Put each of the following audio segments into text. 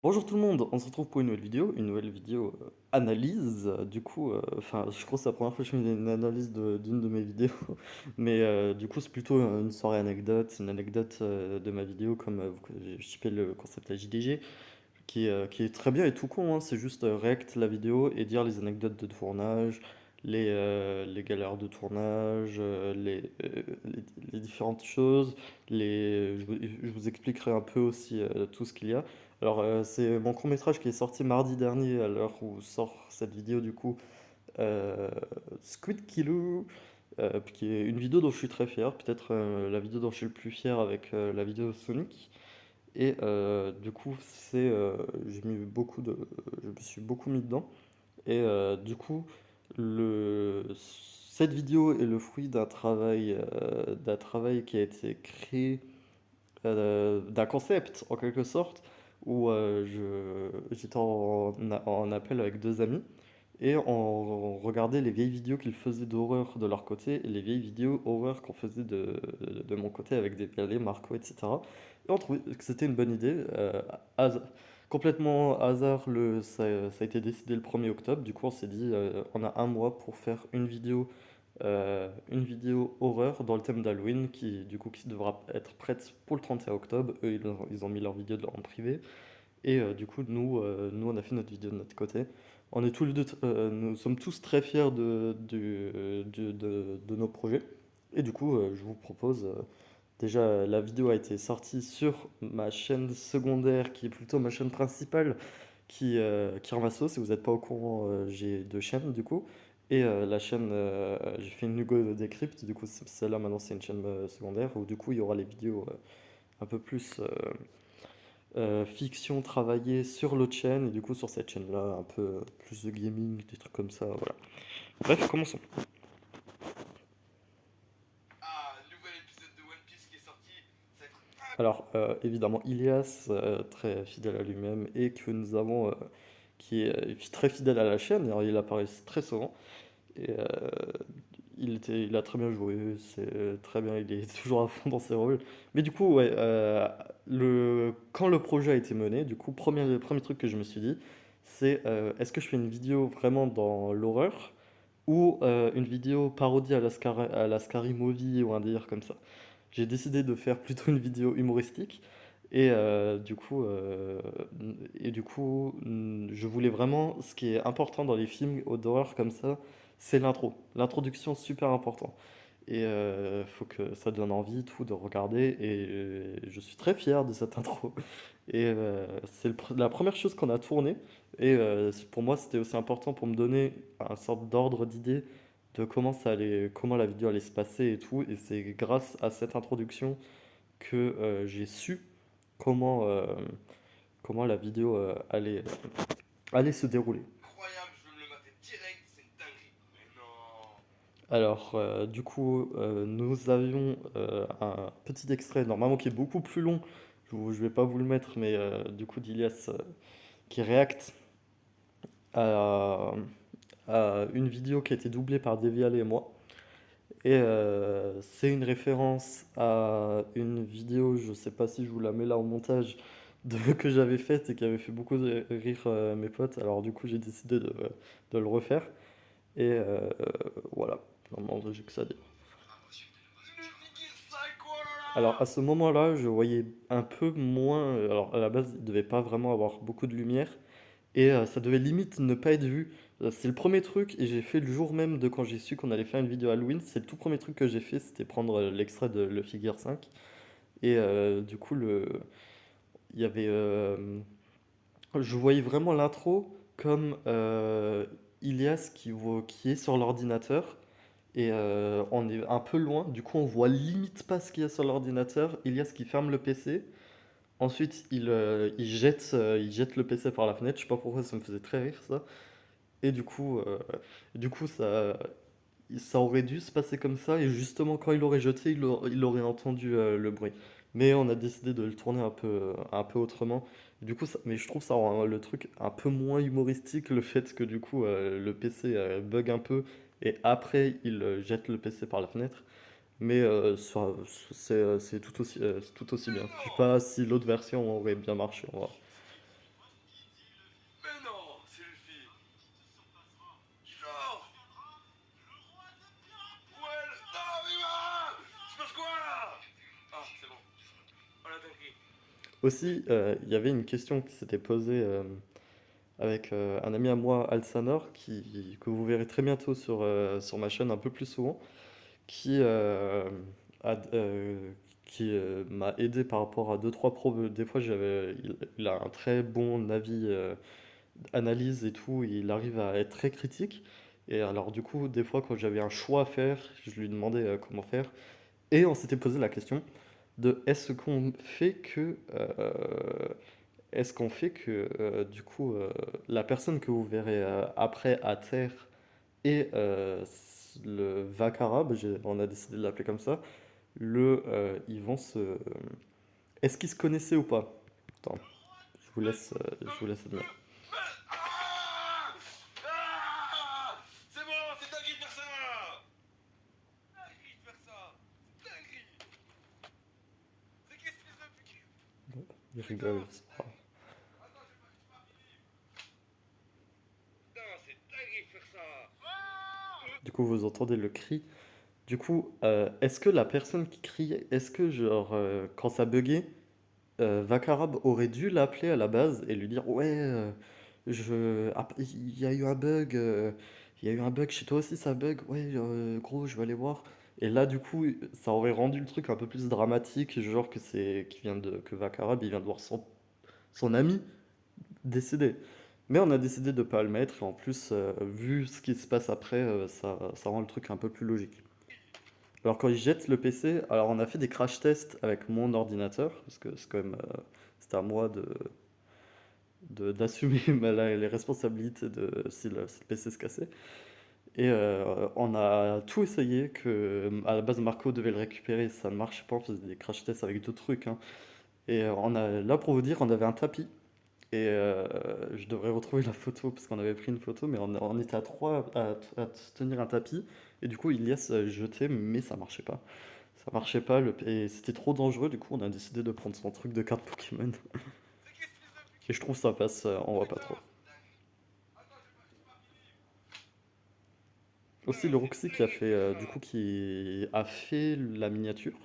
Bonjour tout le monde, on se retrouve pour une nouvelle vidéo analyse. Enfin, je crois que c'est la première fois que je fais une analyse d'une de mes vidéos, mais du coup, c'est plutôt une soirée anecdote, c'est une anecdote de ma vidéo, comme j'ai shippé le concept à JDG, qui est très bien et tout con, hein, c'est juste react la vidéo et dire les anecdotes de tournage, les galères de tournage, les différentes choses, je vous expliquerai un peu aussi tout ce qu'il y a. Alors, c'est mon court-métrage qui est sorti mardi dernier, à l'heure où sort cette vidéo, du coup, euh, Squid Kilo, qui est une vidéo dont je suis très fier, peut-être la vidéo dont je suis le plus fier avec la vidéo Sonic. Et du coup, j'ai mis je me suis beaucoup mis dedans. Et du coup, cette vidéo est le fruit d'un travail qui a été créé, d'un concept en quelque sorte, où j'étais en appel avec deux amis et on regardait les vieilles vidéos qu'ils faisaient d'horreur de leur côté et les vieilles vidéos horreur qu'on faisait de mon côté avec des PLE, Marco, etc. Et on trouvait que c'était une bonne idée. Complètement hasard, ça a été décidé le 1er octobre. Du coup, on s'est dit, on a un mois pour faire une vidéo horreur dans le thème d'Halloween qui devra être prête pour le 31 octobre. Eux, ils ont mis leur vidéo en privé. Et du coup, nous, on a fait notre vidéo de notre côté. Nous sommes tous très fiers de nos projets. Et du coup, je vous propose, déjà, la vidéo a été sortie sur ma chaîne secondaire, qui est plutôt ma chaîne principale, qui rend ma sauce. Si vous n'êtes pas au courant, j'ai deux chaînes, du coup. Et j'ai fait une Hugo Decrypt, du coup, celle-là, maintenant, c'est une chaîne secondaire, où du coup, il y aura les vidéos un peu plus fiction travaillée sur l'autre chaîne, et du coup sur cette chaîne-là, un peu plus de gaming, des trucs comme ça, voilà. Bref, commençons. Alors, évidemment, Ilias, très fidèle à lui-même, et que nous avons, qui est très fidèle à la chaîne, alors il apparaît très souvent, et il a très bien joué, c'est très bien, il est toujours à fond dans ses rôles. Mais du coup, ouais, quand le projet a été mené, du coup, le premier truc que je me suis dit, c'est est-ce que je fais une vidéo vraiment dans l'horreur ou une vidéo parodie à la Scary Movie ou un délire comme ça. J'ai décidé de faire plutôt une vidéo humoristique et je voulais vraiment, ce qui est important dans les films d'horreur comme ça, c'est l'intro. L'introduction, super important. Et faut que ça donne envie tout de regarder. Et je suis très fier de cette intro. Et c'est la première chose qu'on a tournée. Et pour moi, c'était aussi important pour me donner un sorte d'ordre d'idée de comment la vidéo allait se passer et tout. Et c'est grâce à cette introduction que j'ai su comment, euh, comment la vidéo allait se dérouler. Alors, nous avions un petit extrait, normalement qui est beaucoup plus long. Je vais pas vous le mettre, mais du coup, d'Ilias qui réacte à, à une vidéo qui a été doublée par Devial et moi. Et c'est une référence à une vidéo, je sais pas si je vous la mets là au montage, que j'avais faite et qui avait fait beaucoup rire mes potes. Alors, du coup, j'ai décidé de le refaire. Et voilà, normalement, j'ai que ça à dire. Alors à ce moment-là, je voyais un peu moins. Alors à la base, il devait pas vraiment avoir beaucoup de lumière et ça devait limite ne pas être vu. C'est le premier truc et j'ai fait le jour même de quand j'ai su qu'on allait faire une vidéo Halloween. C'est le tout premier truc que j'ai fait, c'était prendre l'extrait de Le Figure 5 et il y avait. Je voyais vraiment l'intro comme Ilias qui est sur l'ordinateur et on est un peu loin. Du coup, on voit limite pas ce qu'il y a sur l'ordinateur. Ilias qui ferme le PC. Ensuite, il jette le PC par la fenêtre. Je sais pas pourquoi ça me faisait très rire ça. Et du coup ça aurait dû se passer comme ça. Et justement, quand il l'aurait jeté, il aurait entendu le bruit. Mais on a décidé de le tourner un peu autrement. Mais je trouve ça rend le truc un peu moins humoristique, le fait que du coup le PC bug un peu. Et après, il jette le PC par la fenêtre. Mais c'est tout aussi bien. Je sais pas si l'autre version aurait bien marché. On va voir. Aussi, il y avait une question qui s'était posée avec un ami à moi, Alsanor, que vous verrez très bientôt sur ma chaîne un peu plus souvent, qui, a, qui m'a aidé par rapport à deux trois problèmes. Des fois, il a un très bon avis, analyse et tout, il arrive à être très critique. Et alors, du coup, des fois, quand j'avais un choix à faire, je lui demandais comment faire. Et on s'était posé la question de est-ce qu'on fait que du coup la personne que vous verrez après à terre et le vac arabe, on a décidé de l'appeler comme ça, ils vont se... Est-ce qu'ils se connaissaient ou pas? Attends, je vous laisse admettre. C'est bon, c'est dingue de faire ça. Dingue de faire ça. C'est dingue. C'est qu'est-ce que Ils c'est rigolent, Putain. c'est pas grave. Attends, j'ai pas fini. Putain, c'est dingue de faire ça. Du coup, vous entendez le cri. Du coup, est-ce que la personne qui crie, est-ce que genre quand ça buguait, Vakarab aurait dû l'appeler à la base et lui dire ouais, il y a eu un bug, il y a eu un bug chez toi aussi, ça bug, ouais, gros, je vais aller voir. Et là, du coup, ça aurait rendu le truc un peu plus dramatique, genre que Vakarab, il vient de voir son ami décédé. Mais on a décidé de pas le mettre, et en plus, vu ce qui se passe après, ça rend le truc un peu plus logique. Alors quand ils jettent le PC, alors on a fait des crash tests avec mon ordinateur, parce que c'est quand même, c'était à moi d'assumer les responsabilités si le PC se cassait. Et on a tout essayé, à la base Marco devait le récupérer, ça ne marchait pas, on faisait des crash tests avec d'autres trucs, hein. Et là pour vous dire, on avait un tapis, et je devrais retrouver la photo, parce qu'on avait pris une photo, mais on était à trois à tenir un tapis, et du coup Ilias jetait, mais ça marchait pas. Ça marchait pas, et c'était trop dangereux, du coup on a décidé de prendre son truc de carte Pokémon. C'est qu'est-ce que Et je trouve ça passe, on voit pas Putain. trop. Attends, j'ai pas fini. Aussi Putain, le c'est Roxy dingue de faire du ça. coup qui a fait la miniature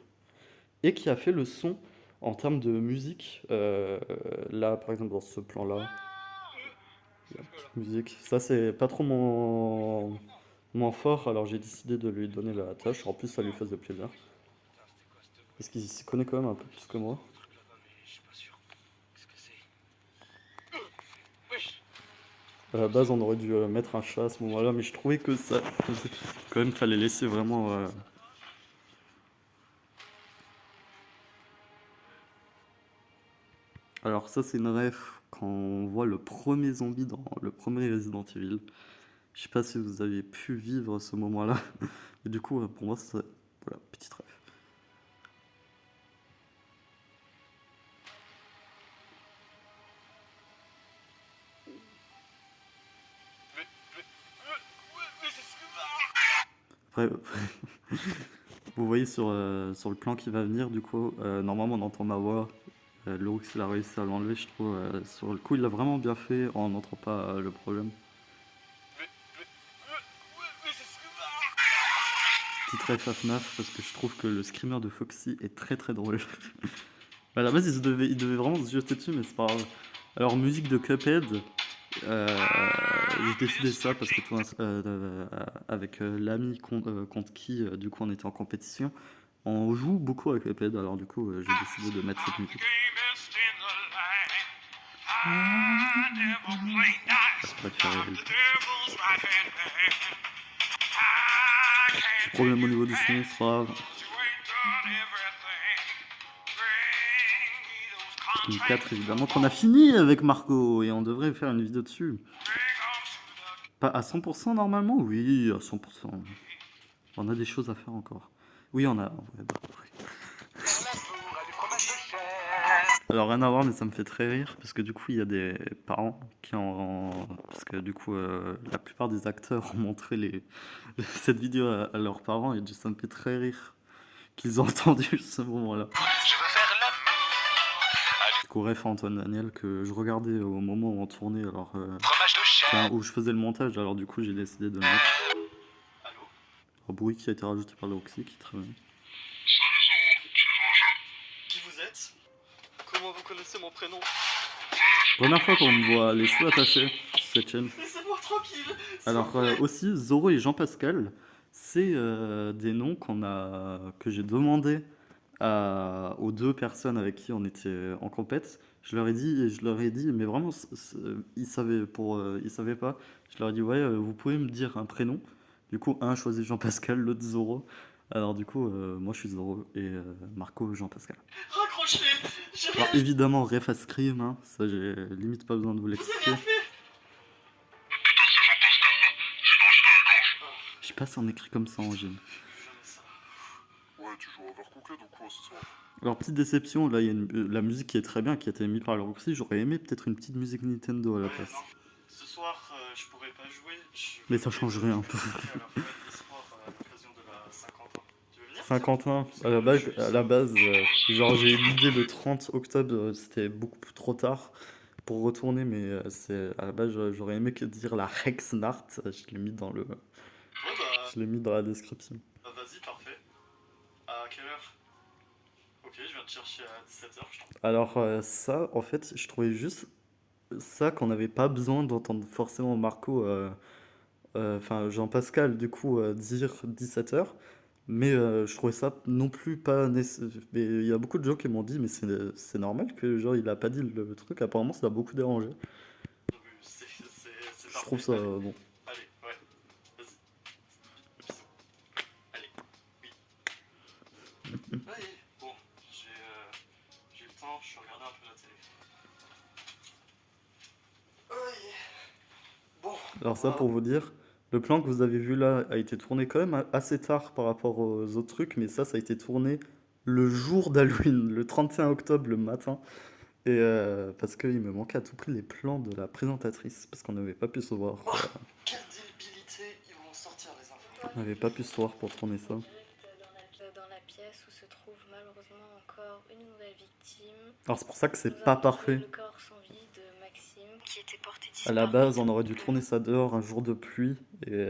et qui a fait le son en termes de musique. Là par exemple dans ce plan-là, il y a une C'est quoi là? petite musique. Ça c'est pas trop mon fort, alors j'ai décidé de lui donner la tâche. En plus ça lui faisait plaisir. Putain, c'était quoi ce Parce bruit? qu'il s'y connaît quand même un peu plus que moi. Un truc là-bas, mais je suis pas sûr. Qu'est-ce que c'est? Wesh. À la base on aurait dû mettre un chat à ce moment-là, mais je trouvais que ça quand même fallait laisser vraiment Alors ça c'est une ref quand on voit le premier zombie dans le premier Resident Evil. Je sais pas si vous avez pu vivre ce moment-là. Mais du coup pour moi c'est... Voilà, petite ref. Mais, mais, mais c'est ce que... Après, vous voyez sur le plan qui va venir, du coup, normalement on entend ma voix. Lorux il a réussi à l'enlever, je trouve. Sur le coup, il l'a vraiment bien fait, on n'entend pas le problème. Mais, mais, mais c'est ce que... Petite ref à FNAF, parce que je trouve que le screamer de Foxy est très très drôle. À la base, il devait vraiment se jeter dessus, mais c'est pas grave. Alors, musique de Cuphead, j'ai décidé ça parce que avec l'ami contre qui, du coup, on était en compétition. On joue beaucoup à Cuphead, alors du coup, j'ai décidé de mettre cette musique. Ça pourrait te faire rire, le petit. Petit problème au niveau du son, c'est pas grave. 4 évidemment qu'on a fini avec Marco et on devrait faire une vidéo dessus. Pas à 100% normalement? Oui, à 100%. On a des choses à faire encore. Oui, on a... ouais, bah, ouais. Alors rien à voir, mais ça me fait très rire parce que du coup il y a des parents parce que du coup la plupart des acteurs ont montré cette vidéo à leurs parents et ça me fait très rire qu'ils ont entendu ce moment-là. Je veux faire l'amour. Du coup ref à Antoine Daniel que je regardais au moment où on tournait, alors Fromage de chèvre. où je faisais le montage, alors du coup j'ai décidé de le mettre. Allô? Un bruit qui a été rajouté par le Roxy qui est très bien. Qui vous êtes? Comment vous reconnaissez mon prénom. Première fois qu'on me voit les cheveux attachés sur cette chaîne. Laissez-moi tranquille. Alors aussi, Zoro et Jean-Pascal, c'est des noms que j'ai demandé aux deux personnes avec qui on était en compète. Je leur ai dit, mais vraiment, ils savaient ils savaient pas. Je leur ai dit, ouais, vous pouvez me dire un prénom. Du coup, un choisit Jean-Pascal, l'autre Zoro. Alors du coup, moi je suis Zoro et Marco Jean-Pascal. Raccrochez. Alors évidemment, ref à Scream, hein, ça j'ai limite pas besoin de vous Vous avez l'expliquer. rien fait. Je sais pas si on écrit comme ça en gym. Jamais ça. Ouais, tu joues à Overcooked ou quoi ce soir? Alors petite déception, là il y a la musique qui est très bien, qui a été mise par le Roxy, j'aurais aimé peut-être une petite musique Nintendo à la Ouais, place. non. Ce soir, je pourrais pas jouer. Mais ça change rien. À la fête ce soir, à l'occasion de la Saint-Quentin. Tu veux venir? Saint-Quentin, à la base genre j'ai eu l'idée le 30 octobre, c'était beaucoup trop tard pour retourner, mais à la base j'aurais aimé que dire la Rexnacht, je l'ai mis Bon bah, je l'ai mis dans la description. vas-y, parfait. À quelle heure? Ok, je viens te chercher à 17h, je t'en prie. Alors ça, en fait, je trouvais juste ça qu'on n'avait pas besoin d'entendre forcément Marco, enfin Jean-Pascal, du coup, dire 17h. Mais je trouvais ça non plus pas nécessaire. Mais il y a beaucoup de gens qui m'ont dit, mais c'est normal que genre il a pas dit le truc. Apparemment, ça a beaucoup dérangé. Oui, c'est Je parfait. trouve ça bon. Allez, ouais, vas-y. Bisous. Allez, oui. Allez, bon, j'ai le temps, je suis regardé un peu la télé. Oui. Bon. Alors ça, pour vous dire, le plan que vous avez vu là a été tourné quand même assez tard par rapport aux autres trucs, mais ça a été tourné le jour d'Halloween, le 31 octobre, le matin. Et parce qu'il me manquait à tout prix les plans de la présentatrice, parce qu'on n'avait pas pu se voir. Quelle débilité, ils vont sortir les enfants. On n'avait pas pu se voir pour tourner ça. Dans la pièce où se trouve malheureusement encore une nouvelle victime. Alors c'est pour ça que Nous c'est pas avons trouvé parfait. le corps sans vie de Maxime qui était porté À la disparu. base, on aurait dû tourner ça dehors un jour de pluie, et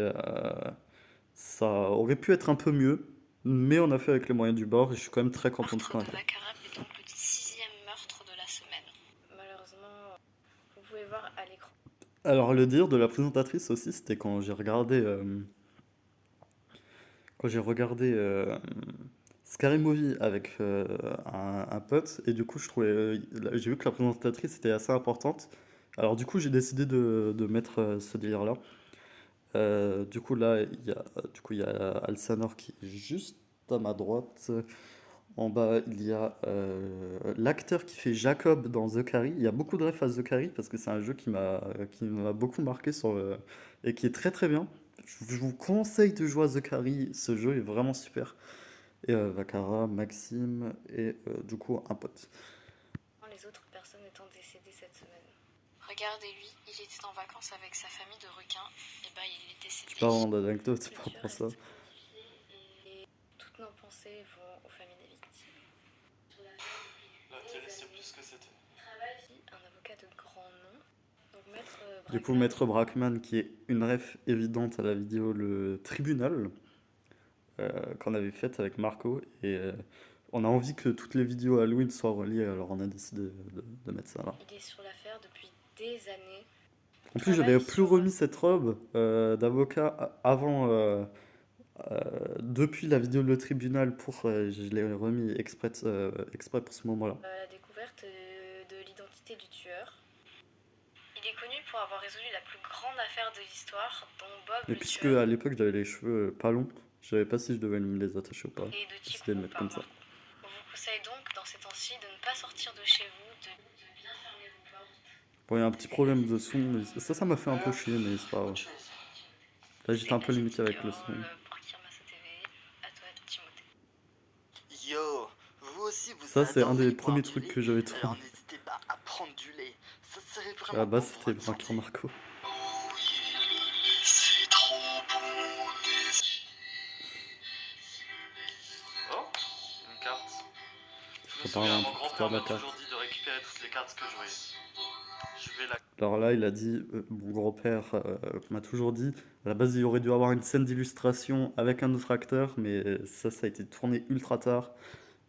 ça aurait pu être un peu mieux, mais on a fait avec les moyens du bord, et je suis quand même très content de ce qu'on a Meurtre de fait. Baccarat est donc le 6e meurtre de la semaine. Malheureusement, vous pouvez voir à l'écran. Alors le dire de la présentatrice aussi, c'était quand j'ai regardé Scary Movie avec un pote, et du coup j'ai vu que la présentatrice était assez importante. Alors du coup j'ai décidé de mettre ce délire-là. Du coup là il y a Alsanor qui est juste à ma droite. En bas il y a l'acteur qui fait Jacob dans The Carrie. Il y a beaucoup de refs à The Carrie parce que c'est un jeu qui m'a beaucoup marqué et qui est très très bien. Je vous conseille de jouer à The Carrie, ce jeu est vraiment super. Et Vakara, Maxime et du coup un pote. Les autres personnes étant décédées cette semaine. Regardez-lui, il était en vacances avec sa famille de requins. Et bah il est décédé. C'est pas vraiment d'anecdote par rapport à ça. Et toutes nos pensées vont aux familles des victimes. La télé, c'est plus ce que c'était. Un avocat de grand nom. Donc Maître Du coup, Maître Brackman, qui est une ref évidente à la vidéo Le Tribunal, qu'on avait faite avec Marco. Et on a envie que toutes les vidéos Halloween soient reliées, alors on a décidé de mettre ça là. Il est sur l'affaire depuis des années. En plus, j'avais plus remis cette robe d'avocat avant, depuis la vidéo Le Tribunal, je l'ai remis exprès pour ce moment-là. La découverte de l'identité du tueur. Il est connu pour avoir résolu la plus grande affaire de l'histoire, dont Bob Et le puisque tueur à l'époque j'avais les cheveux pas longs, je savais pas si je devais me les attacher ou pas. et de J'ai Chico décidé de mettre par comme ça. Marco. On vous conseille donc dans ces temps-ci de ne pas sortir de chez vous, de bien fermer vos portes. Bon, il y a un petit problème de son, mais ça m'a fait un peu chier, mais c'est pas grave. Autre chose. Là j'étais un peu limité avec le son. Pour Kirmassa TV, à toi Timothée. Yo, vous aussi vous Ça, c'est un adorez des boire premiers du trucs lait, que j'avais alors tourné. n'hésitez pas à prendre du lait. Ça serait À vraiment la base, bon pour c'était votre santé. Franck Marco. C'est trop bon. Oh, une carte. Je me Ça parle souviens, un mon peu plus grand-père tard de m'a la carte. toujours dit de récupérer toutes les cartes que je voyais. Je vais la... Alors là, il a dit, mon grand-père m'a toujours dit, à la base, il aurait dû avoir une scène d'illustration avec un autre acteur, mais ça a été tourné ultra tard.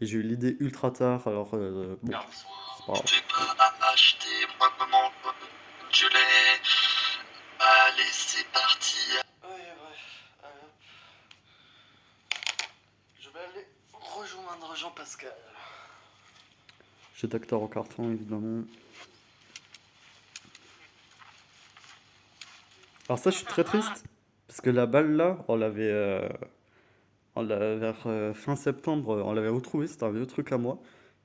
Et j'ai eu l'idée ultra tard, alors bon, Carte. c'est pas grave. T'es pas acheté, moi maman, je l'ai. Allez, c'est parti. Ouais, bref, allez hop. Je vais aller rejoindre Jean-Pascal. J'ai Docteur en carton, évidemment. Alors ça, je suis très triste, parce que la balle là, vers fin septembre, on l'avait retrouvée, c'était un vieux truc à moi.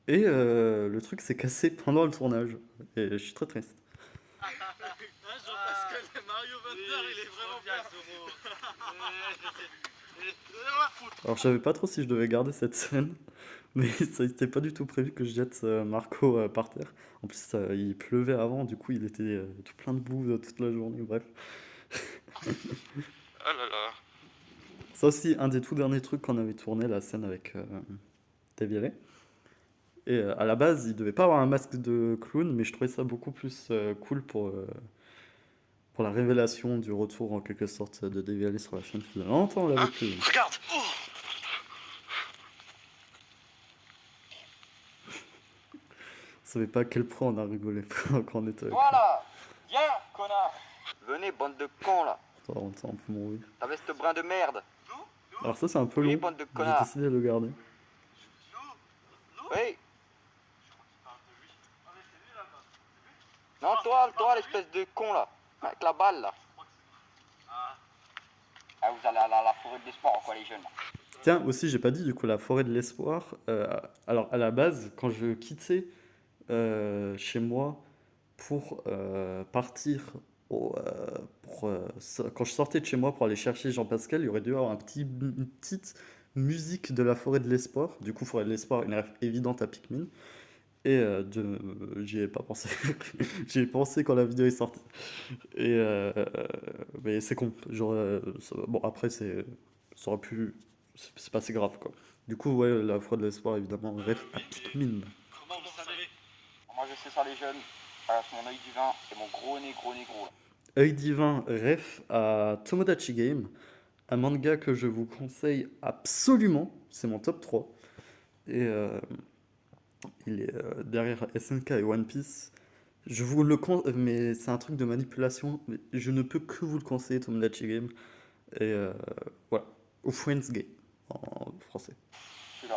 Et le truc s'est cassé pendant le tournage. Et je suis très triste. Jean-Pascal, Mario Butler, il est vraiment bien ce mot. Alors je savais pas trop si je devais garder cette scène, mais ça n'était pas du tout prévu que je jette Marco par terre. En plus, il pleuvait avant, du coup il était tout plein de boue toute la journée, bref. Oh là là. Ça aussi, un des tout derniers trucs qu'on avait tourné, la scène avec Dave Yaley. Et à la base, il devait pas avoir un masque de clown, mais je trouvais ça beaucoup plus cool pour la révélation du retour en quelque sorte de Dave Yaley sur la chaîne. Ça faisait longtemps on l'avait plus. Regarde. Je savais pas à quel point on a rigolé quand on était avec lui. Voilà! Viens, connard! Venez, bande de cons là! Attends, on peut mourir. Ta veste brun de merde! Alors ça, c'est un peu Oui, long. bande de J'ai connards! décidé de le garder. Oui! Non, toi, l'espèce de con là! Avec la balle là! Ah, vous allez à la forêt de l'espoir, quoi, les jeunes? Tiens, aussi, j'ai pas dit du coup la forêt de l'espoir. Alors, à la base, quand je quittais chez moi pour partir, quand je sortais de chez moi pour aller chercher Jean-Pascal, il y aurait dû avoir une petite musique de la forêt de l'espoir. Du coup, forêt de l'espoir, une ref évidente à Pikmin. Et j'y ai pas pensé. J'y ai pensé quand la vidéo est sortie. Et mais c'est con. Bon, après, ça aurait pu. C'est pas si grave, quoi. Du coup, ouais, la foi de l'espoir, évidemment, ref à Pikmin. Comment vous savez? Moi, je sais ça, les jeunes. C'est mon œil divin et mon gros nez gros là. Œil divin, ref à Tomodachi Game, un manga que je vous conseille absolument. C'est mon top 3. Et il est derrière SNK et One Piece. Je vous le conseille, mais c'est un truc de manipulation. Mais je ne peux que vous le conseiller, Tomodachi Game. Et voilà. Ou Friends Game en français. Je suis là.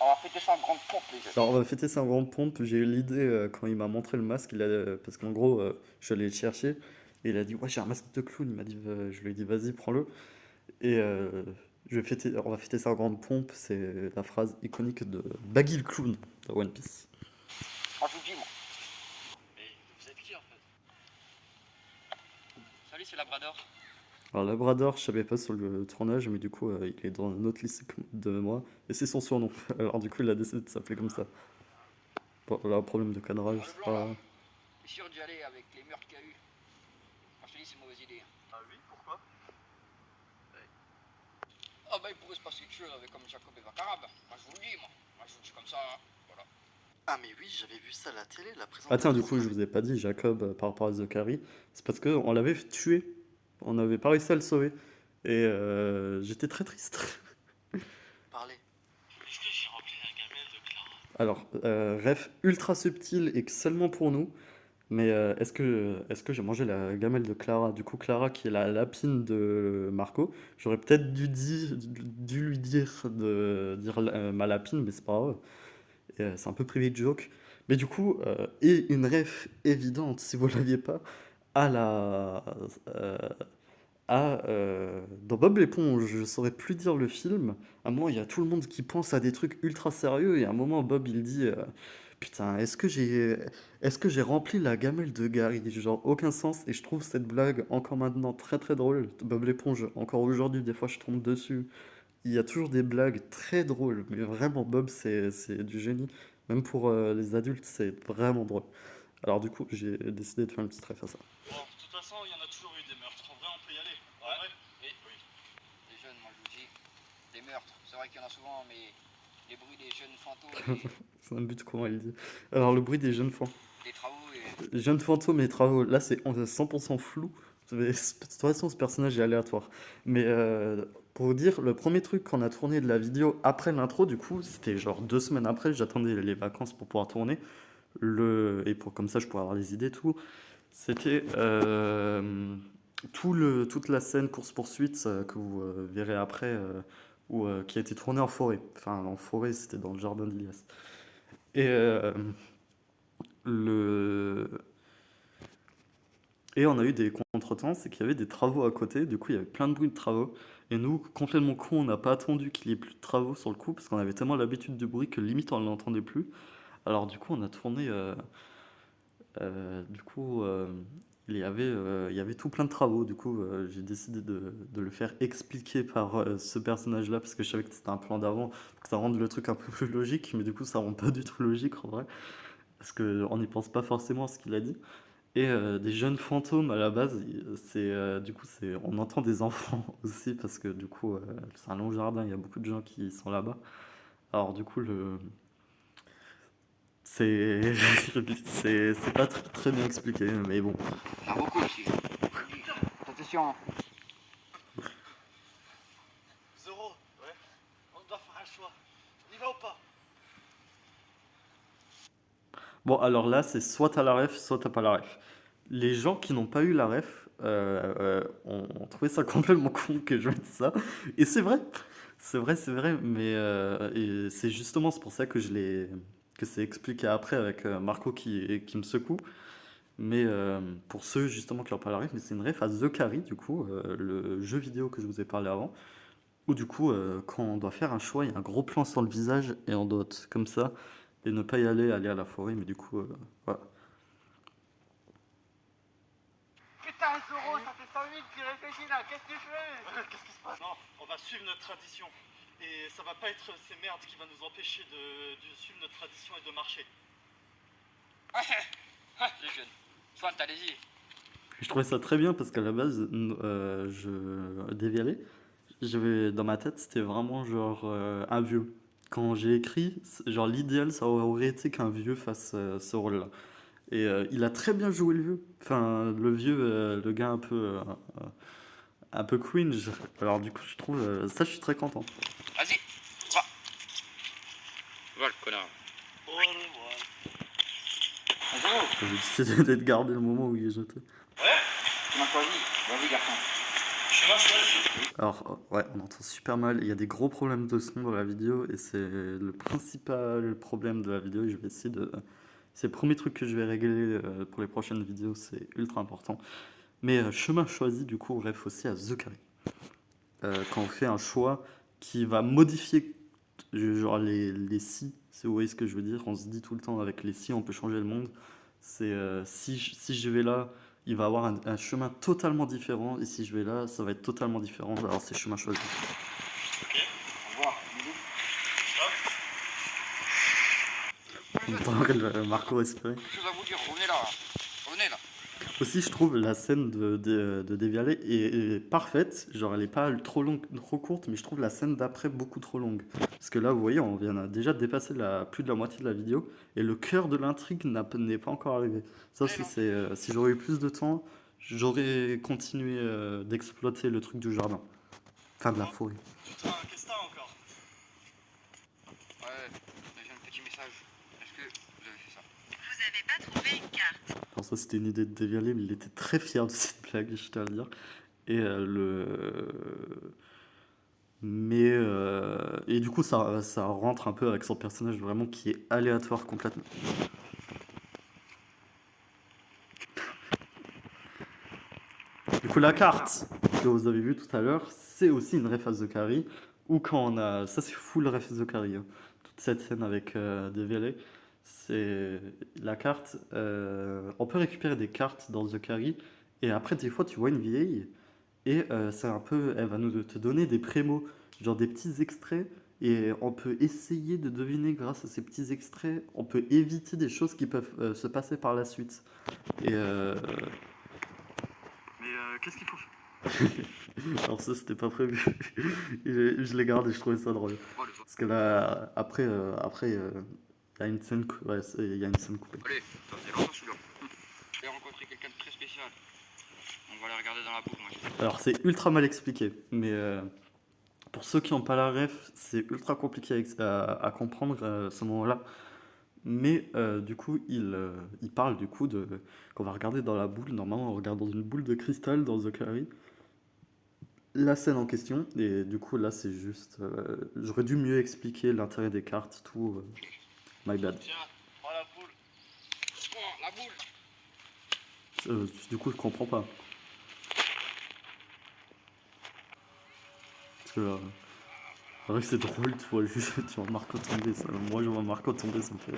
On va fêter ça en grande pompe, les jeunes. Alors, on va fêter ça en grande pompe. J'ai eu l'idée quand il m'a montré le masque. Parce qu'en gros, je suis allé le chercher. Et il a dit, ouais, j'ai un masque de clown. Il m'a dit, je lui ai dit, vas-y, prends-le. Et on va fêter ça en grande pompe. C'est la phrase iconique de Baggy le clown de One Piece. Moi, je vous dis, moi. Mais vous êtes qui en fait? Salut, c'est Labrador. Alors, Labrador, je savais pas sur le tournage, mais du coup, il est dans notre liste de moi. Et c'est son surnom. Alors, du coup, il a décidé de s'appeler comme ça. Bon, là, un problème de cadrage, c'est pas. Je suis sûr d'y aller avec les meurtres qu'il y a eu. Moi, je te dis, c'est une mauvaise idée. Ah oui, pourquoi? Ah, bah, il pourrait se passer quelque chose avec comme Jacob et Vacarab. Moi, je vous le dis, moi. Moi, je vous le dis comme ça, hein. Voilà. Ah mais oui, j'avais vu ça à la télé, la Ah, présentation. tiens, du coup, je vous ai pas dit, Jacob, par rapport à Zachary, c'est parce qu'on l'avait tué. On n'avait pas réussi à le sauver. Et j'étais très triste. Parler. Est-ce que j'ai rempli la gamelle de Clara? Alors, ref ultra subtil et que seulement pour nous. Mais est-ce que j'ai mangé la gamelle de Clara? Du coup, Clara, qui est la lapine de Marco, j'aurais peut-être dû lui dire de dire ma lapine, mais c'est pas grave. Et, c'est un peu privé de joke. Mais du coup, et une ref évidente, si vous l'aviez pas, à la. euh, dans Bob l'éponge, je saurais plus dire le film. À un moment, il y a tout le monde qui pense à des trucs ultra sérieux, et à un moment, Bob il dit putain, est-ce que j'ai rempli la gamelle de Gary? Genre, aucun sens, et je trouve cette blague encore maintenant très très drôle. Bob l'éponge, encore aujourd'hui, des fois je tombe dessus. Il y a toujours des blagues très drôles, mais vraiment, Bob, c'est du génie. Même pour les adultes, c'est vraiment drôle. Alors, du coup, j'ai décidé de faire une petite ref à ça. Bon, de toute façon, il y en a toujours eu des meurtres. En vrai, on peut y aller. En vrai? Oui. Les jeunes, moi, je vous dis, des meurtres. C'est vrai qu'il y en a souvent, mais les bruits des jeunes fantômes, C'est un but, comment il dit. Alors, le bruit des jeunes fantômes. des travaux et. Jeunes fantômes et travaux, là, c'est 100% flou. Mais de toute façon, ce personnage est aléatoire. Mais pour vous dire, le premier truc qu'on a tourné de la vidéo après l'intro, du coup, c'était genre 2 semaines après, j'attendais les vacances pour pouvoir tourner. Et pour comme ça, je pourrais avoir les idées, tout. C'était toute la scène course-poursuite que vous verrez après, qui a été tournée en forêt. Enfin, en forêt, c'était dans le jardin d'Ilias. Et, le... Et on a eu des contretemps, c'est qu'il y avait des travaux à côté, du coup il y avait plein de bruit de travaux. Et nous, complètement cons, on n'a pas attendu qu'il y ait plus de travaux sur le coup, parce qu'on avait tellement l'habitude du bruit que limite on ne l'entendait plus. Alors du coup on a tourné, du coup il y avait tout plein de travaux, du coup j'ai décidé de le faire expliquer par ce personnage-là, parce que je savais que c'était un plan d'avant, pour que ça rende le truc un peu plus logique, mais du coup ça rend pas du tout logique en vrai, parce qu'on n'y pense pas forcément à ce qu'il a dit. Et des jeunes fantômes à la base, du coup on entend des enfants aussi parce que du coup c'est un long jardin, il y a beaucoup de gens qui sont là-bas. Alors du coup c'est c'est pas très bien expliqué, mais bon. Faire beaucoup aussi. Attention. Zoro, ouais. On doit faire un choix. On y va ou pas? Bon, alors là c'est soit t'as la ref, soit t'as pas la ref. Les gens qui n'ont pas eu la ref ont trouvé ça complètement con que je mette ça. Et c'est vrai, mais et c'est pour ça que que c'est expliqué après avec Marco qui me secoue. Mais pour ceux justement qui n'ont pas la ref, mais c'est une ref à The Carry, du coup, le jeu vidéo que je vous ai parlé avant, où du coup, quand on doit faire un choix, il y a un gros plan sur le visage et on doit être comme ça et ne pas aller à la forêt, mais du coup, voilà. Putain, Zoro, ça fait 5 minutes qu'il réfléchit là. Qu'est-ce que tu fais? Qu'est-ce qui se passe? Non, on va suivre notre tradition. Et ça va pas être ces merdes qui va nous empêcher de suivre notre tradition et de marcher. Les jeunes. Soit allez-y. Je trouvais ça très bien parce qu'à la base, Dévialé, dans ma tête, c'était vraiment genre un vieux. Quand j'ai écrit, genre l'idéal, ça aurait été qu'un vieux fasse ce rôle-là. Et il a très bien joué le vieux. Enfin, le vieux, le gars un peu cringe. Alors du coup, je trouve ça, je suis très content. Vas-y. Va. Va le connard. Oh, ouais. Zoro, J'ai décidé de garder le moment où il est jeté. tu m'as choisi. Vas-y, garçon. Je m'en choisis. Alors, ouais, on entend super mal. Il y a des gros problèmes de son dans la vidéo et c'est le principal problème de la vidéo. Et je vais essayer de. C'est le premier truc que je vais régler pour les prochaines vidéos, c'est ultra important. Mais chemin choisi, du coup, ref aussi à The Carry. Quand on fait un choix qui va modifier genre les si vous voyez ce que je veux dire, on se dit tout le temps avec les si on peut changer le monde. C'est si je vais là, il va avoir un chemin totalement différent, et si je vais là, ça va être totalement différent. Alors c'est chemin choisi. Au revoir. Bisous. En même temps, Marco respirait. Quelque chose à vous dire. Revenez là. Revenez là. Aussi, je trouve la scène de Dévialé est parfaite. Genre, elle est pas trop longue, trop courte, mais je trouve la scène d'après beaucoup trop longue. Parce que là, vous voyez, on vient déjà de dépasser plus de la moitié de la vidéo, et le cœur de l'intrigue n'est pas encore arrivé. Ça aussi, si j'aurais eu plus de temps, j'aurais continué d'exploiter le truc du jardin. Enfin, de la forêt. Putain, qu'est-ce que t'as encore? Ouais, j'ai un petit message. Est-ce que vous avez fait ça? Vous avez pas trouvé une carte. Alors ça, c'était une idée de Dévialé, mais il était très fier de cette blague, je tiens à le dire. Et et du coup, ça rentre un peu avec son personnage vraiment qui est aléatoire complètement. Du coup, la carte que vous avez vue tout à l'heure, c'est aussi une ref à The Carry. Ou quand on a. Ça, c'est full ref The Carry, hein. Toute cette scène avec Dévialé, c'est la carte. On peut récupérer des cartes dans The Carry. Et après, des fois, tu vois une vieille. Et c'est un peu. Elle va te donner des prémos, genre des petits extraits. Et on peut essayer de deviner grâce à ces petits extraits. On peut éviter des choses qui peuvent se passer par la suite. Et. Mais qu'est-ce qu'il faut faire? Alors ça, c'était pas prévu. Je l'ai gardé, je trouvais ça drôle. Oh, le Parce que là, après, il y a une scène, il y a une scène coupée. Allez, ça faisait longtemps celui-là. J'ai rencontré quelqu'un de très spécial. On va les regarder dans la boue, moi. Alors c'est ultra mal expliqué, mais pour ceux qui n'ont pas la ref, c'est ultra compliqué à comprendre ce moment-là. Mais du coup, il parle du coup qu'on va regarder dans la boule. Normalement, on regarde dans une boule de cristal dans The Carry. La scène en question, et du coup là c'est juste... j'aurais dû mieux expliquer l'intérêt des cartes, tout. My bad. Tiens, prends la boule. Oh, la boule. Du coup je comprends pas. Parce que c'est vrai que c'est drôle, tu vois, juste, tu vois Marco tomber, ça. Moi je vois Marco tomber, ça me fait...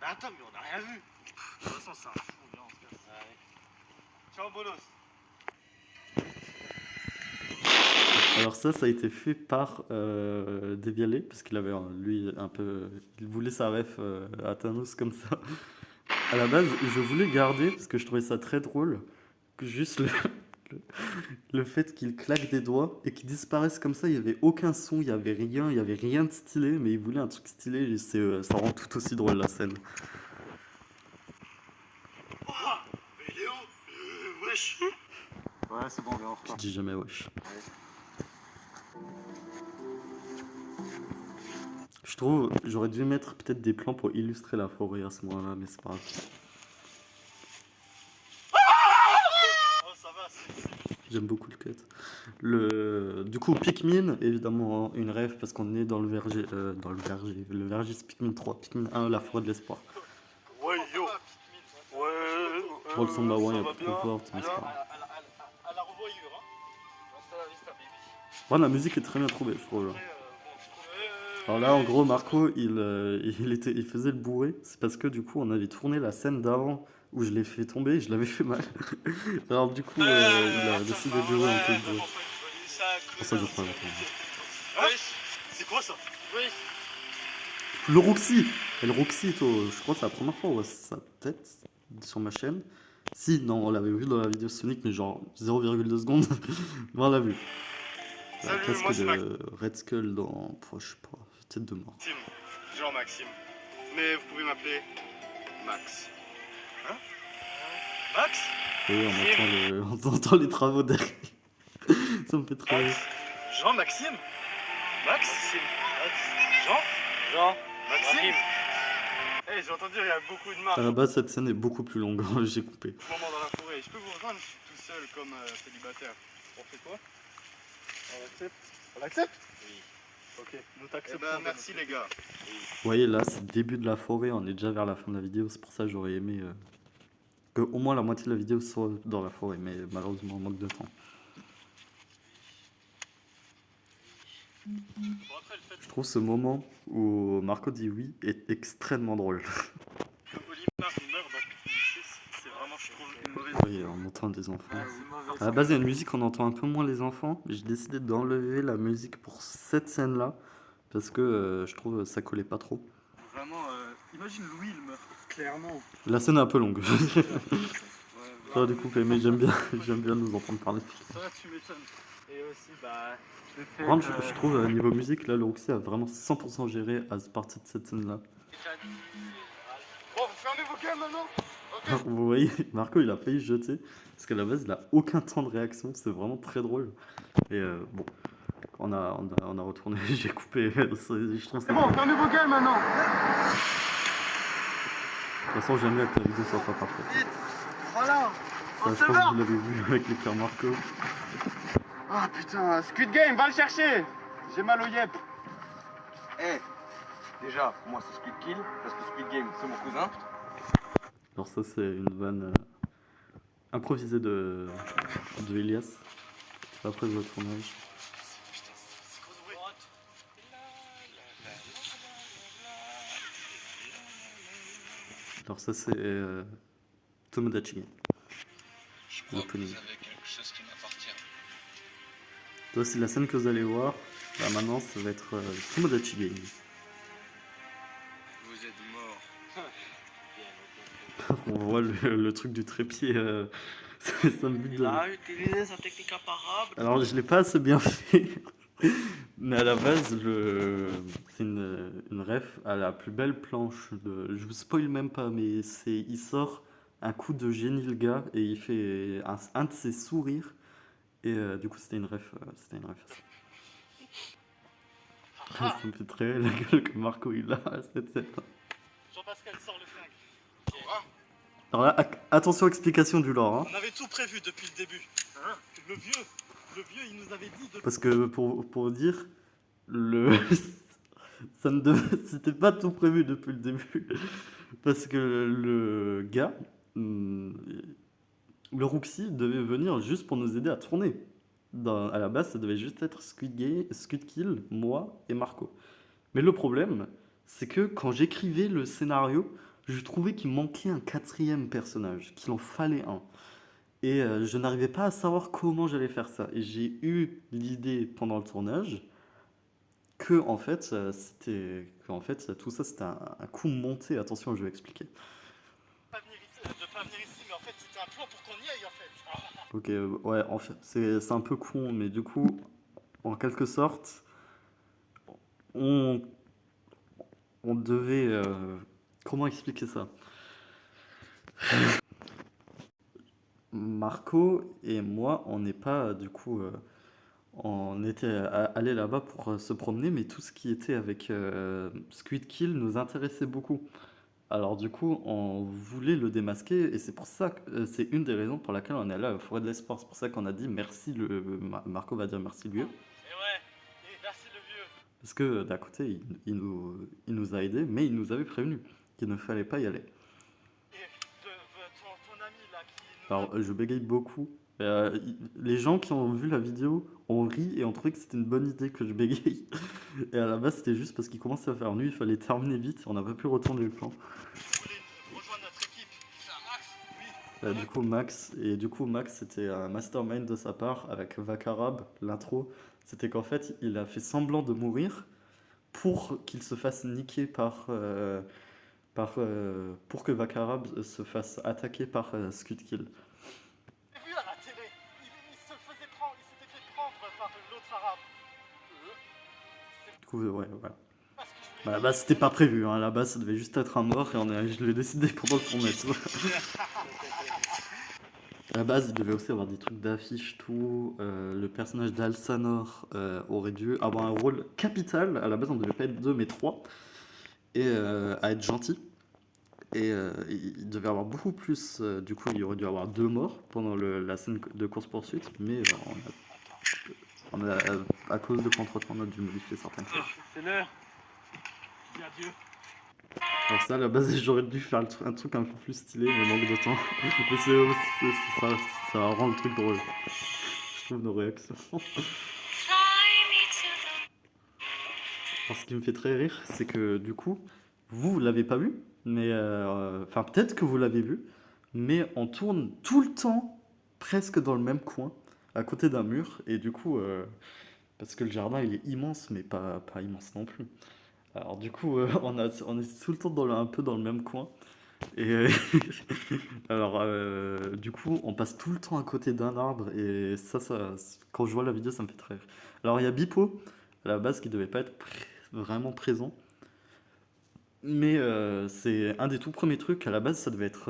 Mais attends, mais on n'a rien vu. De toute façon, c'est un fou, viens, on se casse. Ciao, bolos. Alors ça a été fait par Devialet, parce qu'il avait lui un peu... Il voulait sa ref à Thanos comme ça. À la base, je voulais garder, parce que je trouvais ça très drôle, que juste le fait qu'il claque des doigts et qu'il disparaisse comme ça, il n'y avait aucun son, il n'y avait rien de stylé, mais il voulait un truc stylé, et ça rend tout aussi drôle la scène. Oh, mais Léo, wesh. Ouais, c'est bon, viens, on Je repart. dis jamais wesh. Je trouve, j'aurais dû mettre peut-être des plans pour illustrer la forêt à ce moment-là, mais c'est pas grave. Oh, ça va, c'est... J'aime beaucoup le cut. Du coup, Pikmin, évidemment, hein, une rêve parce qu'on est dans le verger, le verger c'est Pikmin 3, Pikmin 1, la forêt de l'espoir. Ouais, yo. Ouais, Bon, le son de Bawan ça est un va peu bien. trop fort, mais c'est pas grave. À la revoyure, hein. Hasta la vista, baby. Bon, la musique est très bien trouvée, je trouve. Là. Après, bon, je trouve... Alors là, en gros, Marco, il faisait le bourré. C'est parce que du coup, on avait tourné la scène d'avant où je l'ai fait tomber et je l'avais fait mal. Alors du coup, il a décidé de jouer un peu de bourré. Pour ça, je prends longtemps. C'est quoi ça? Oui. Le Roxy! Et le Roxy, toi, je crois que c'est la première fois où on voit sa tête sur ma chaîne. Si, non, on l'avait vu dans la vidéo Sonic, mais genre 0,2 secondes. Mais on l'a vu. Salut, Casque moi, c'est de Red Skull dans... je sais pas, tête de mort. Maxime. Genre Maxime. Mais vous pouvez m'appeler Max. Hein? Max? Et on entend les travaux derrière. Ça me fait trop rire. Jean-Maxime? Maxime. Jean? Maxime? Eh, j'ai entendu, il y a beaucoup de marques. À la base, cette scène est beaucoup plus longue, j'ai coupé. Moment dans la forêt. Je peux vous rejoindre? Je suis tout seul comme célibataire. On fait quoi? On accepte? On l'accepte? Oui. Ok, nous t'acceptons. Eh ben, merci les gars. Vous voyez, là, c'est le début de la forêt, on est déjà vers la fin de la vidéo, c'est pour ça que j'aurais aimé que au moins la moitié de la vidéo soit dans la forêt, mais malheureusement, on manque de temps. Bon, après, le fait Je trouve ce moment où Marco dit oui est extrêmement drôle. que Olimar il meurt dans Pikmin 6, c'est vraiment, je trouve, une mauvaise Oui, on entend des enfants. À la base, il y a une musique, on entend un peu moins les enfants. J'ai décidé d'enlever la musique pour cette scène-là, parce que je trouve ça collait pas trop. Vraiment, imagine Louis, il meurt. Clairement. La scène est un peu longue. Ouais, J'aurais dû couper, mais j'aime bien nous entendre parler. ça tu m'étonnes. Et aussi, bah, je l'ai fait. Par contre, je trouve, niveau musique, là, le Roxy a vraiment 100% géré à partir de cette scène-là. Bon, vous fermez vos gueules maintenant? Alors, vous voyez, Marco, il a failli se jeter, parce qu'à la base, il a aucun temps de réaction, c'est vraiment très drôle. Et bon, on a retourné, j'ai coupé, je trouve ça... C'est bon, fermez vos gueules maintenant! De toute façon, j'aime bien que la vidéo soit pas parfaite. Vite! Voilà! Ça, je pense que vous l'avez vu avec l'éclair Marco. Ah putain, Squid Game, va le chercher! J'ai mal au yep. Eh, déjà, moi c'est Squid Kill, parce que Squid Game c'est mon cousin. Alors ça, c'est une vanne improvisée de Elias, qui fait après le tournage. Alors ça, c'est Tomodachi Game. Je crois que vous avez quelque chose qui m'appartient. Toi, c'est la scène que vous allez voir. Là, maintenant, ça va être Tomodachi Game. Vous êtes mort. On voit le truc du trépied. Ça me bute de... utilisé sa technique imparable. Alors, je l'ai pas assez bien fait. Mais à la base, c'est une ref à la plus belle planche. Je vous spoil même pas, mais il sort un coup de génie le gars et il fait un de ses sourires et du coup c'était une ref à ça. Ah, Ça me fait très rire la gueule que Marco il a à cette scène. Jean-Pascal sort le flingue. Alors là, attention explication du lore, hein, On avait tout prévu depuis le début. Le vieux, il nous avait dit de... parce que pour dire le ça ne devait, c'était pas tout prévu depuis le début parce que le gars le Roxy devait venir juste pour nous aider à tourner. À la base, ça devait juste être Squid Kill, moi et Marco. Mais le problème, c'est que quand j'écrivais le scénario, je trouvais qu'il manquait un quatrième personnage, qu'il en fallait un. Et je n'arrivais pas à savoir comment j'allais faire ça. Et j'ai eu l'idée pendant le tournage que en fait, tout ça c'était un coup monté. Attention, je vais expliquer. de pas venir ici, mais en fait c'était un plan pour qu'on y aille en fait. Ok, ouais, en fait, c'est un peu con, mais du coup, en quelque sorte, on, on devait... comment expliquer ça? Marco et moi, on n'est pas, du coup, on était allés là-bas pour se promener, mais tout ce qui était avec Squid Kill nous intéressait beaucoup. Alors du coup, on voulait le démasquer, et c'est pour ça que c'est une des raisons pour laquelle on est allé à la forêt de l'espoir. C'est pour ça qu'on a dit merci, Marco va dire merci le vieux. Et ouais, et merci le vieux. Parce que d'un côté, il nous a aidés, mais il nous avait prévenu qu'il ne fallait pas y aller. Et ton ami là qui nous Alors, je bégaye beaucoup. Les gens qui ont vu la vidéo ont ri et ont trouvé que c'était une bonne idée que je bégaye. Et à la base, c'était juste parce qu'il commençait à faire nuit, il fallait terminer vite et on n'a pas pu retourner le plan. voulait rejoindre notre équipe. C'est un Max? Oui. Du coup, Max, c'était un mastermind de sa part avec Vakarab. L'intro, c'était qu'en fait, il a fait semblant de mourir pour qu'il se fasse niquer pour que Vakarab se fasse attaquer par Squid Kill. J'ai vu à la télé, il se faisait prendre, il s'était fait prendre par l'autre arabe. Du coup, ouais, voilà. Parce que je À voulais la base, c'était pas prévu, hein. À la base, ça devait juste être un mort et je l'ai décidé pendant le tournage. À la base, il devait aussi avoir des trucs d'affiches, tout. Le personnage d'Alsanor aurait dû avoir un rôle capital. À la base, on devait pas être deux, mais trois. Et à être gentil. Et il devait avoir beaucoup plus. Du coup, il aurait dû avoir deux morts pendant la scène de course-poursuite. Mais à cause de contretemps, on a dû modifier certaines choses. C'est l'heure. Dis adieu. Alors ça, à la base, j'aurais dû faire un truc un peu plus stylé, mais manque de temps. Mais ça rend le truc drôle. Je trouve nos réactions. Alors ce qui me fait très rire, c'est que du coup, vous l'avez pas vu, mais enfin peut-être que vous l'avez vu, mais on tourne tout le temps presque dans le même coin, à côté d'un mur, et du coup, parce que le jardin il est immense, mais pas immense non plus. Alors du coup, on est tout le temps un peu dans le même coin. Et alors du coup, on passe tout le temps à côté d'un arbre et quand je vois la vidéo, ça me fait très rire. Alors il y a Bipo à la base qui devait pas être vraiment présent, mais c'est un des tout premiers trucs. À la base, ça devait être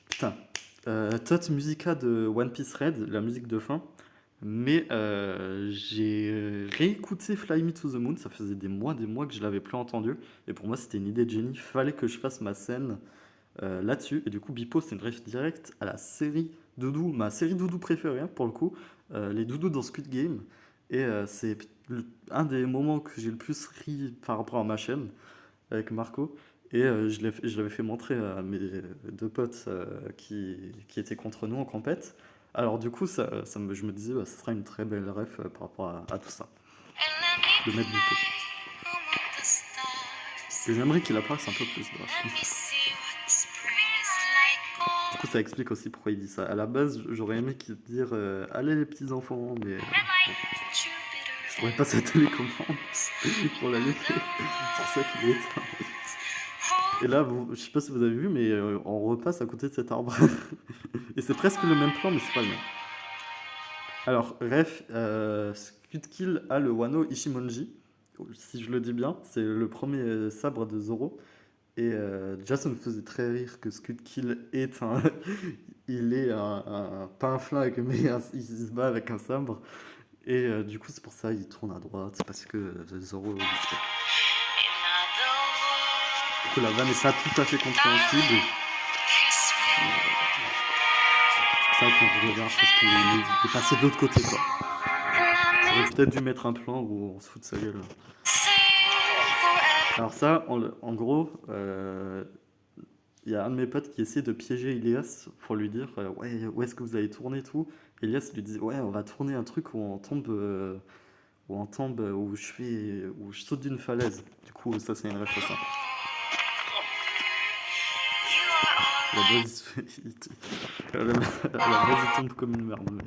putain, Tot Musica de One Piece Red, la musique de fin. Mais j'ai réécouté Fly Me to the Moon, ça faisait des mois que je l'avais plus entendu. Et pour moi, c'était une idée de génie. Fallait que je fasse ma scène là-dessus. Et du coup, Bipo, c'est une ref directe à la série Doudou, ma série Doudou préférée hein, pour le coup, les Doudous dans Squid Game. Et c'est un des moments que j'ai le plus ri par rapport à ma chaîne avec Marco. Et je l'avais fait montrer à mes deux potes qui étaient contre nous en compète. Alors du coup, je me disais, ça sera une très belle ref par rapport à tout ça. De mettre Bipo. Et j'aimerais qu'il apparaisse un peu plus dans la film. Du coup, ça explique aussi pourquoi il dit ça. À la base, j'aurais aimé qu'il dire allez les petits enfants, mais je trouvais pas sa télécommande pour l'allumer. C'est pour ça qu'il est éteint. Et là, je sais pas si vous avez vu, mais on repasse à côté de cet arbre. Et c'est presque le même plan, mais c'est pas le même. Alors, ref, Squid Kill a le Wano Ishimonji. Si je le dis bien, c'est le premier sabre de Zoro. Et déjà, ça me faisait très rire que Squid Kill est un. Il est pas un flingue, mais il se bat avec un sabre. Et du coup, c'est pour ça il tourne à droite, parce que Zoro il se fait. Du coup, la vanne n'est pas tout à fait compréhensible. C'est pour ça qu'on regarde, parce qu'il est passé de l'autre côté, quoi. J'aurais peut-être dû mettre un plan où on se fout de sa gueule. Alors ça, en gros, il y a un de mes potes qui essaie de piéger Ilias pour lui dire ouais, où est-ce que vous allez tourner tout. Ilias lui dit ouais, on va tourner un truc où on tombe, où je saute d'une falaise. Du coup, ça c'est une ref à ça. La base, il se fait, la base, il tombe comme une merde. Mais...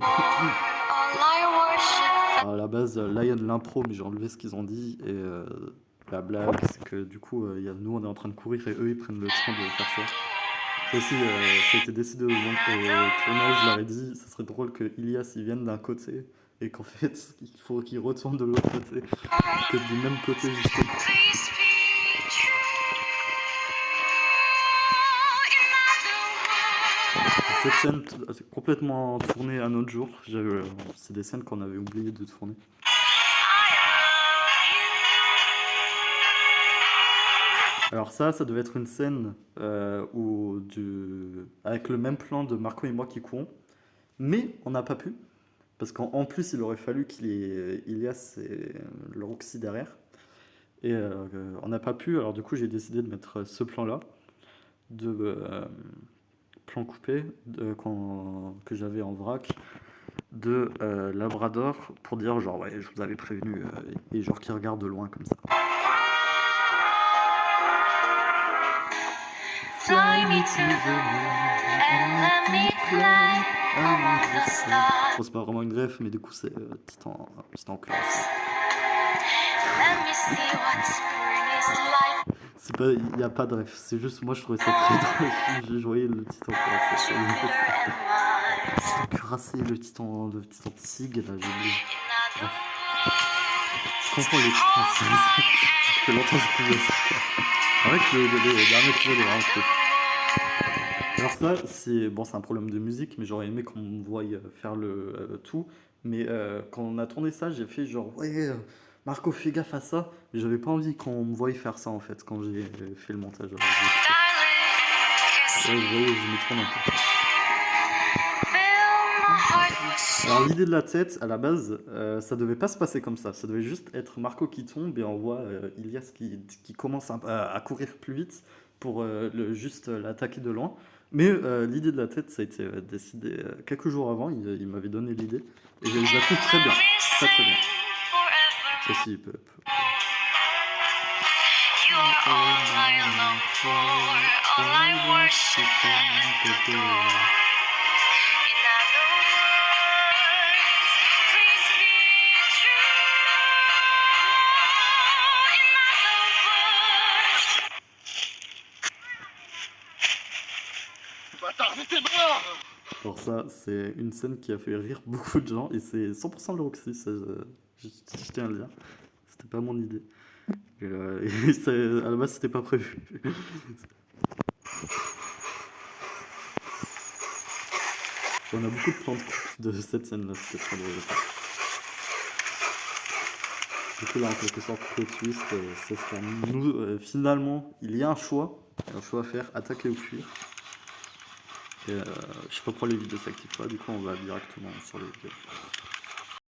Alors, à la base, là il y a de l'impro, mais j'ai enlevé ce qu'ils ont dit et la blague, c'est que du coup, nous on est en train de courir et eux ils prennent le temps de faire ça. Ça aussi, ça a été décidé au tournage, je leur ai dit, ça serait drôle que Ilias il vienne d'un côté et qu'en fait il faut qu'il retourne de l'autre côté, que du même côté justement. Cette scène complètement tournée un autre jour, c'est des scènes qu'on avait oublié de tourner. Alors ça devait être une scène avec le même plan de Marco et moi qui courons, mais on n'a pas pu, parce qu'en plus il aurait fallu qu'il y ait Ilias et le Roxy derrière, et on n'a pas pu, alors du coup j'ai décidé de mettre ce plan-là, plan coupé, que j'avais en vrac, de Labrador, pour dire genre ouais, je vous avais prévenu, et genre qui regarde de loin comme ça. Fly me to the moon and let me play among the stars. Bon, c'est pas vraiment une greffe, mais du coup, c'est Titan classe. C'est pas, il n'y a pas de ref, c'est juste, moi je trouvais ça très drôle. Je voyais le Titan cuirassé. Le Titan de Tig, là, j'ai oublié. Bref. Je confonds les Titans, ça fait longtemps que je pouvais ça. C'est vrai que le dernier épisode est vraiment cool. Alors ça, c'est un problème de musique, mais j'aurais aimé qu'on me voie faire le tout. Mais quand on a tourné ça, j'ai fait genre ouais, Marco, fais gaffe à ça. Mais j'avais pas envie qu'on me voie faire ça en fait quand j'ai fait le montage. Ouais, vous voyez, je me tourne un peu. Alors l'idée de la tête, à la base, ça devait pas se passer comme ça. Ça devait juste être Marco qui tombe et on voit Ilias qui commence à courir plus vite pour juste l'attaquer de loin. Mais l'idée de la tête, ça a été décidé quelques jours avant. Il m'avait donné l'idée et je la trouve très bien, très très bien. Et si, il peut. Alors ça, c'est une scène qui a fait rire beaucoup de gens et c'est 100% le Roxy, je tiens à le dire. C'était pas mon idée. Et à la base, c'était pas prévu. On a beaucoup de plans de coupe de cette scène-là, c'était très drôle. Du coup, là, en quelque sorte, plot twist, ça se termine. Nous, finalement, il y a un choix à faire, attaquer ou fuir. Et je sais pas pourquoi les vidéos s'activent pas, du coup on va directement sur les vidéos.